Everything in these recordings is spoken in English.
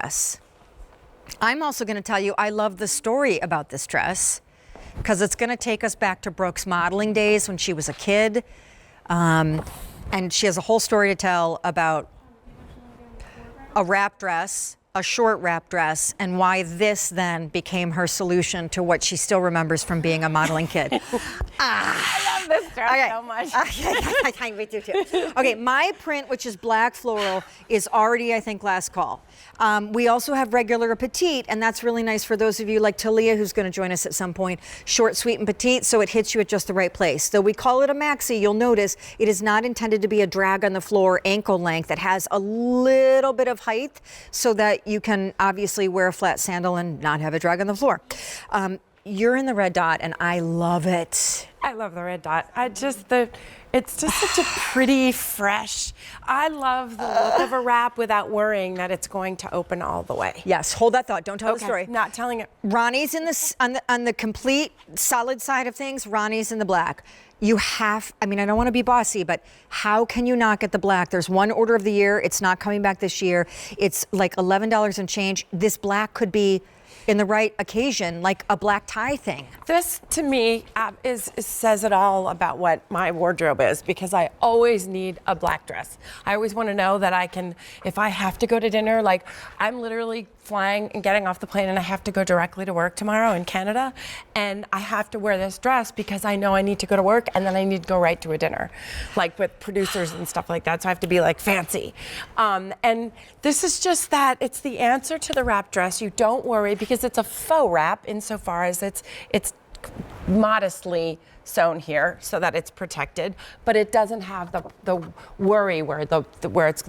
dress. I'm also going to tell you I love the story about this dress because it's going to take us back to Brooke's modeling days when she was a kid. And she has a whole story to tell about a wrap dress, a short wrap dress, and why this then became her solution to what she still remembers from being a modeling kid. I love this dress so much. Me too. Okay, my print, which is black floral, is already, I think, last call. We also have regular or petite, and that's really nice for those of you like Talia, who's going to join us at some point. Short, sweet, and petite, so it hits you at just the right place. Though we call it a maxi, you'll notice it is not intended to be a drag on the floor ankle length. It has a little bit of height so that you can obviously wear a flat sandal and not have a drag on the floor. You're in the red dot, and I love it. I love the red dot. It's just such a pretty, fresh. I love the look of a wrap without worrying that it's going to open all the way. Yes, hold that thought. Don't tell the story. Not telling it. Ronnie's in this on the complete solid side of things. Ronnie's in the black. You have, I mean, I don't want to be bossy, but how can you not get the black? There's one order of the year. It's not coming back this year. It's like $11 and change. This black could be, in the right occasion, like a black tie thing. This, to me, says it all about what my wardrobe is, because I always need a black dress. I always want to know that I can, if I have to go to dinner, like I'm literally flying and getting off the plane and I have to go directly to work tomorrow in Canada, and I have to wear this dress because I know I need to go to work and then I need to go right to a dinner, like with producers and stuff like that, so I have to be like fancy. And this is just that, it's the answer to the wrap dress. You don't worry because it's a faux wrap insofar as it's modestly sewn here so that it's protected, but it doesn't have the worry where the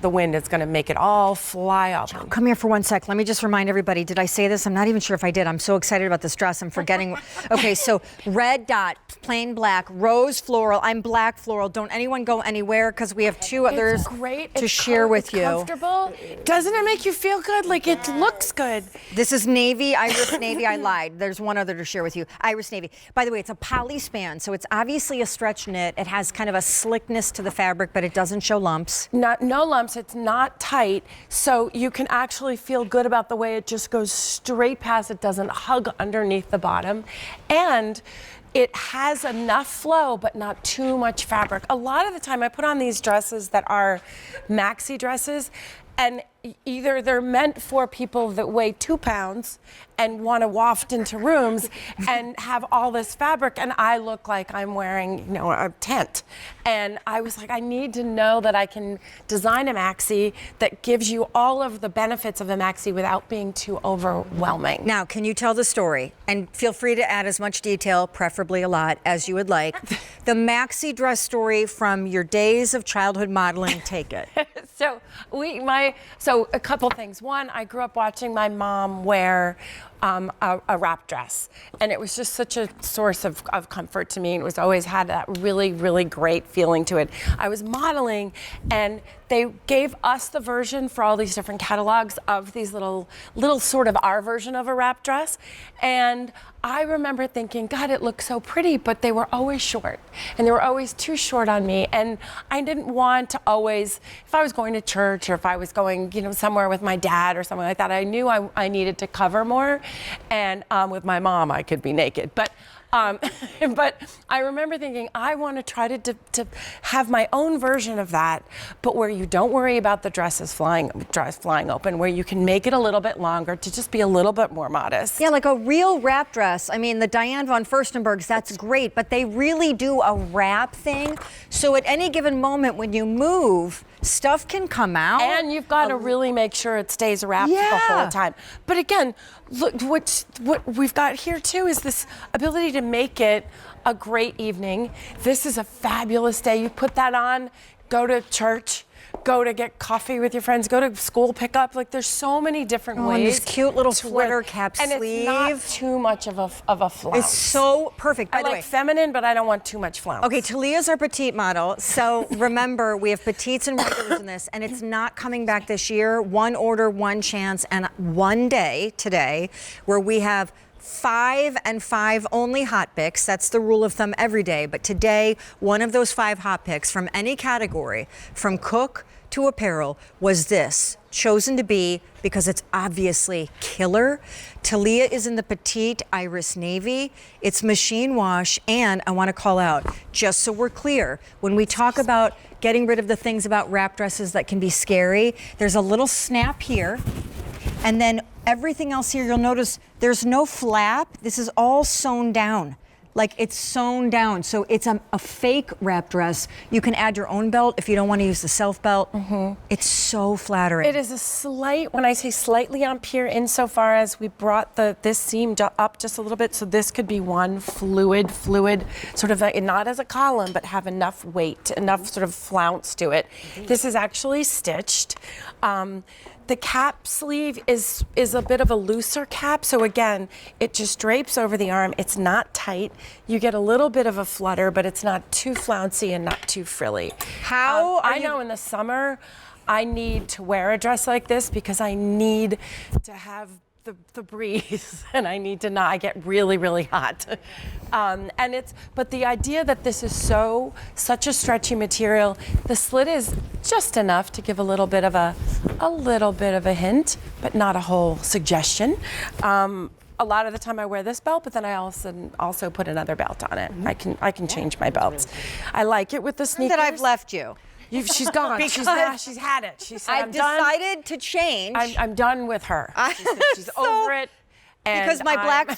wind is going to make it all fly off. Come here for 1 sec. Let me just remind everybody, did I say this? I'm not even sure if I did. I'm so excited about this dress. I'm forgetting. Okay, so red dot, plain black, rose floral. I'm black floral. Don't anyone go anywhere because we have two others to share with you. Comfortable. Doesn't it make you feel good? Like it looks good. This is navy, iris navy. I lied. There's one other to share with you. Iris navy. By the way, it's a poly span. So it's obviously a stretch knit. It has kind of a slickness to the fabric, but it doesn't show lumps. No lumps. It's not tight, so you can actually feel good about the way it just goes straight past. It doesn't hug underneath the bottom, and it has enough flow, but not too much fabric. A lot of the time I put on these dresses that are maxi dresses, and either they're meant for people that weigh 2 pounds and want to waft into rooms and have all this fabric, and I look like I'm wearing, a tent. And I was like, I need to know that I can design a maxi that gives you all of the benefits of a maxi without being too overwhelming. Now, can you tell the story? And feel free to add as much detail, preferably a lot, as you would like. The maxi dress story from your days of childhood modeling, take it. So a couple things. One, I grew up watching my mom wear a wrap dress, and it was just such a source of comfort to me. It was always had that really, really great feeling to it. I was modeling, and they gave us the version for all these different catalogs of these little sort of our version of a wrap dress, and I remember thinking, God, it looks so pretty, but they were always short, and they were always too short on me, and I didn't want to always, if I was going to church or if I was going, somewhere with my dad or something like that, I knew I needed to cover more, and with my mom, I could be naked, but I remember thinking, I want to try to have my own version of that, but where you don't worry about the dress flying open, where you can make it a little bit longer to just be a little bit more modest. Yeah, like a real wrap dress. I mean, the Diane von Furstenbergs, that's great, but they really do a wrap thing. So at any given moment when you move, stuff can come out. And you've got to really make sure it stays wrapped the whole time. But again, look, what we've got here too is this ability to make it a great evening. This is a fabulous day. You put that on, go to church, go to get coffee with your friends, go to school pickup. Like there's so many different ways. And this cute little sweater cap sleeve. And it's not too much of a flounce. It's so perfect. By I the way, like feminine, but I don't want too much flounce. Okay, Talia's our petite model. So remember, we have petites and regulars in this, and it's not coming back this year. One order, one chance, and one day today where we have 5 and 5 only hot picks. That's the rule of thumb every day. But today, one of those 5 hot picks from any category, from cook to apparel was this, chosen to be because it's obviously killer. Talia is in the petite iris navy. It's machine wash, and I want to call out, just so we're clear, when we talk about getting rid of the things about wrap dresses that can be scary, there's a little snap here, and then everything else here, you'll notice there's no flap. This is all sewn down. Like, it's sewn down, so it's a fake wrap dress. You can add your own belt if you don't want to use the self belt. It's so flattering. It is a slight, when I say slightly on pier, insofar as we brought this seam up just a little bit, so this could be one fluid, sort of not as a column, but have enough weight, enough sort of flounce to it. This is actually stitched. The cap sleeve is a bit of a looser cap, so again, it just drapes over the arm. It's not tight. You get a little bit of a flutter, but it's not too flouncy and not too frilly. I know in the summer, I need to wear a dress like this because I need to have the breeze, and I need to not. I get really, really hot, but the idea that this is such a stretchy material, the slit is just enough to give a little bit of a hint, but not a whole suggestion. A lot of the time I wear this belt, but then I also put another belt on it. I can change my belts. I like it with the sneakers. That I've left you. She's gone. She's had it. She said, I've decided to change. I'm done with her. She's over it. And because my black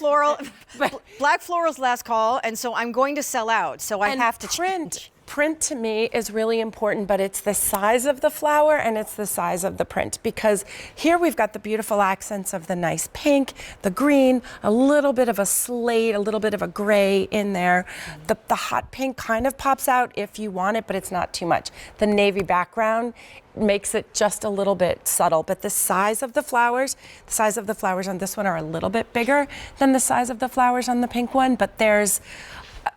floral's last call, and so I'm going to sell out. So I have to change. Print to me is really important, but it's the size of the flower and it's the size of the print, because here we've got the beautiful accents of the nice pink, the green, a little bit of a slate, a little bit of a gray in there. The hot pink kind of pops out if you want it, but it's not too much. The navy background makes it just a little bit subtle, but the size of the flowers on this one are a little bit bigger than the size of the flowers on the pink one, but there's,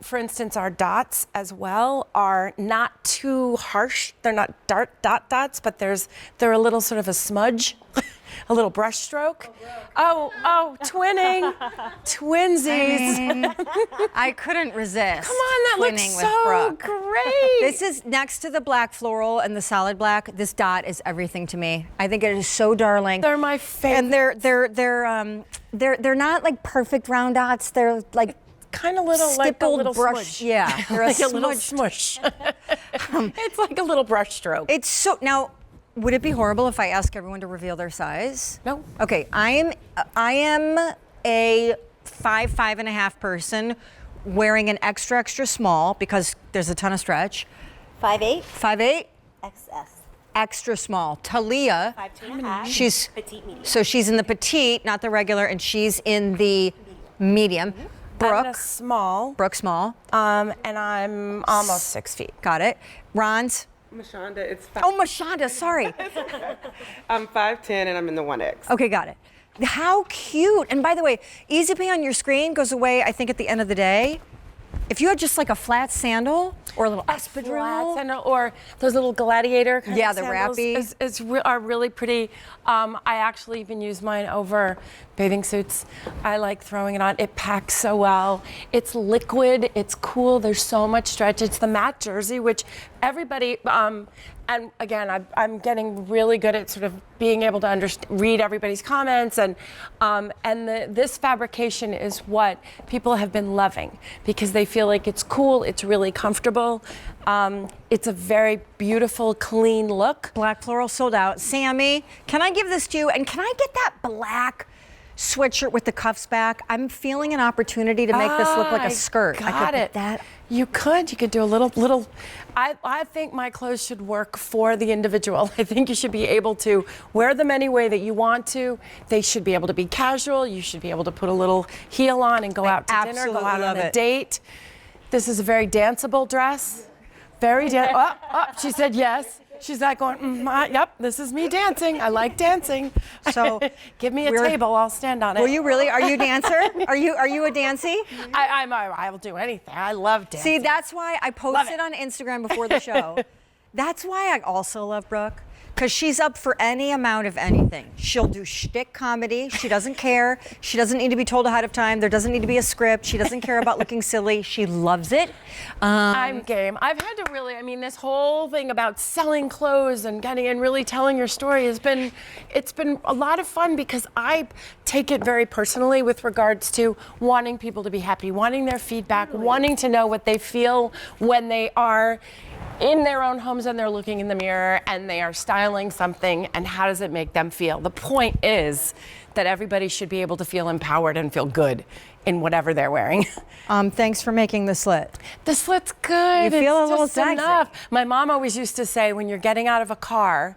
for instance, our dots as well are not too harsh. They're not dot dots, but they're a little sort of a smudge, a little brush stroke. Oh, twinning, twinsies. I couldn't resist. Come on, that looks so great. This is next to the black floral and the solid black. This dot is everything to me. I think it is so darling. They're my favorite. And they're not like perfect round dots. They're like kind of little, like a little brush. smudge. Yeah, they're like a little smush. It's like a little brush stroke. It's so now. Would it be horrible if I ask everyone to reveal their size? No. Okay, I am a 5'5.5" person wearing an extra small because there's a ton of stretch. 5'8". 5'8". XS. Extra small. Talia. 5'2.5". She's petite medium. So she's in the petite, not the regular, and she's in the medium. Brooke. I'm a small. Brooke small. And I'm almost 6 feet. Got it. Ron's. Mashonda, it's Mashonda, sorry. I'm 5'10" and I'm in the 1X. Okay, got it. How cute. And by the way, Easy Pay on your screen goes away, I think, at the end of the day. If you had just like a flat sandal or a little espadrille. Sandal, or those little gladiator kind of the sandals wrappy. are really pretty. I actually even use mine over bathing suits. I like throwing it on. It packs so well. It's liquid. It's cool. There's so much stretch. It's the matte jersey, which everybody, and again, I'm getting really good at sort of being able to read everybody's comments, and this fabrication is what people have been loving because they feel like it's cool, it's really comfortable, it's a very beautiful, clean look. Black floral sold out. Sammy, can I give this to you? And can I get that black sweatshirt with the cuffs back? I'm feeling an opportunity to make this look like a skirt. Got I could it. put that. You could do a little. I think my clothes should work for the individual. I think you should be able to wear them any way that you want to. They should be able to be casual. You should be able to put a little heel on and go out to dinner, go out on a date. This is a very danceable dress. Very she said yes. She's not going, yep, this is me dancing. I like dancing. So give me a table, I'll stand on it. Will you really? Are you a dancer? Are you a dancy? I will do anything. I love dancing. See, that's why I posted on Instagram before the show. That's why I also love Brooke. Because she's up for any amount of anything. She'll do shtick comedy. She doesn't care. She doesn't need to be told ahead of time. There doesn't need to be a script. She doesn't care about looking silly. She loves it. I'm game. I've had to really, I mean, this whole thing about selling clothes and getting and really telling your story it's been a lot of fun because I take it very personally with regards to wanting people to be happy, wanting their feedback, wanting to know what they feel when they are in their own homes and they're looking in the mirror and they are styling something and how does it make them feel. The point is that everybody should be able to feel empowered and feel good in whatever they're wearing. Thanks for making the slit. The slit's good. You feel it's a little just sexy. enough. My mom always used to say when you're getting out of a car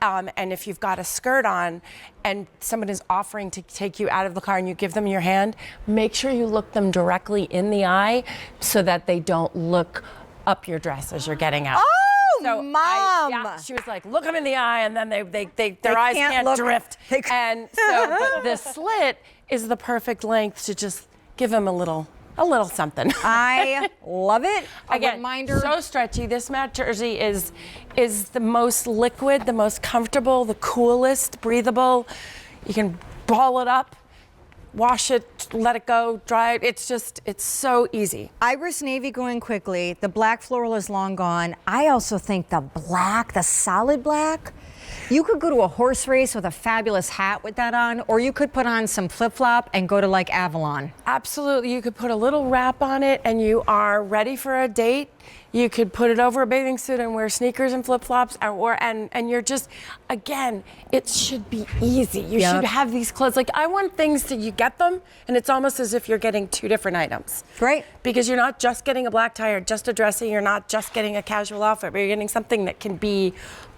and if you've got a skirt on and someone is offering to take you out of the car and you give them your hand, make sure you look them directly in the eye so that they don't look up your dress as you're getting out. Oh, So Mom! yeah, she was like, look them in the eye, and then their eyes can't can't look. drift. And so, but the slit is the perfect length to just give them a little something. I love it. Again, reminder. so stretchy. This mat jersey is the most liquid, the most comfortable, the coolest, breathable. You can ball it up, wash it, let it go, dry it. It's so easy. Iris navy going quickly. The black floral is long gone. I also think the black, the solid black, you could go to a horse race with a fabulous hat with that on, or you could put on some flip-flop and go to like Avalon. Absolutely. You could put a little wrap on it and you are ready for a date. You could put it over a bathing suit and wear sneakers and flip-flops and you're just, again, it should be easy. You should have these clothes. Like, I want things that you get them and it's almost as if you're getting two different items. Right. Because you're not just getting a black tie or just a dressy, you're not just getting a casual outfit, but you're getting something that can be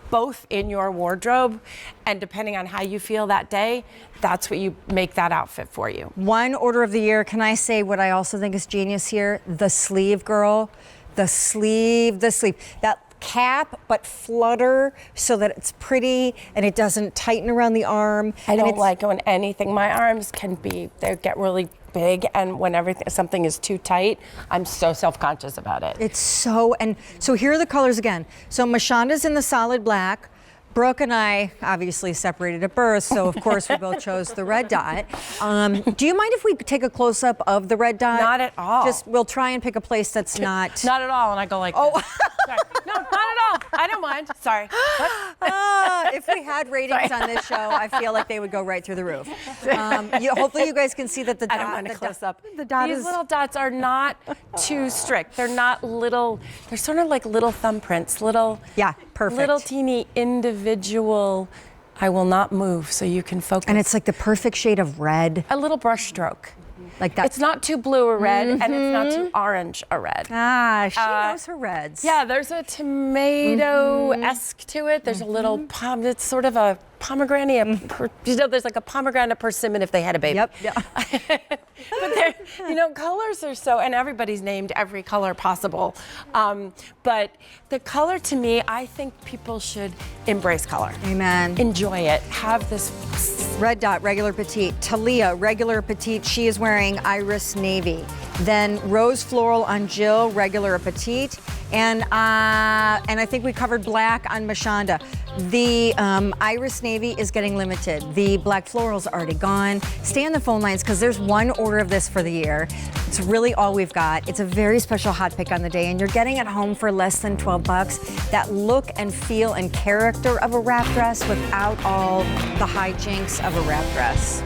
both in your wardrobe, and depending on how you feel that day, that's what you make that outfit for you. One order of the year, can I say what I also think is genius here? The sleeve, girl. The sleeve. That cap, but flutter so that it's pretty and it doesn't tighten around the arm. I don't like when anything, my arms they get really big, and when something is too tight, I'm so self-conscious about it. It's so, and so here are the colors again. So Mashanda's in the solid black. Brooke and I obviously separated at birth, so of course we both chose the red dot. Do you mind if we take a close-up of the red dot? Not at all. We'll try and pick a place that's not. Not at all, and I go like this. Sorry. No, not at all. I don't mind. Sorry. What? If we had ratings on this show, I feel like they would go right through the roof. Hopefully you guys can see that the dot. I don't want to close up. The dot These is. little dots are not too strict. They're not little. They're sort of like little thumbprints. Yeah, perfect. Little teeny individual. I will not move, so you can focus. And it's like the perfect shade of red. a little brush stroke. Like that. It's not too blue or red, and it's not too orange or red. Ah, she knows her reds. Yeah, there's a tomato-esque to it. There's a little it's sort of a pomegranate. There's like a pomegranate persimmon if they had a baby. Yep. Yeah. But colors are so, and everybody's named every color possible. But the color, to me, I think people should embrace color. Amen. Enjoy it. Have this. Red dot, regular petite. Talia, regular petite. She is wearing iris navy. Then rose floral on Jill, regular petite. And I think we covered black on Mashonda. The iris navy is getting limited. The black floral's already gone. Stay on the phone lines because there's one order of this for the year. It's really all we've got. It's a very special hot pick on the day, and you're getting it home for less than $12. That look and feel and character of a wrap dress without all the hijinks of a wrap dress.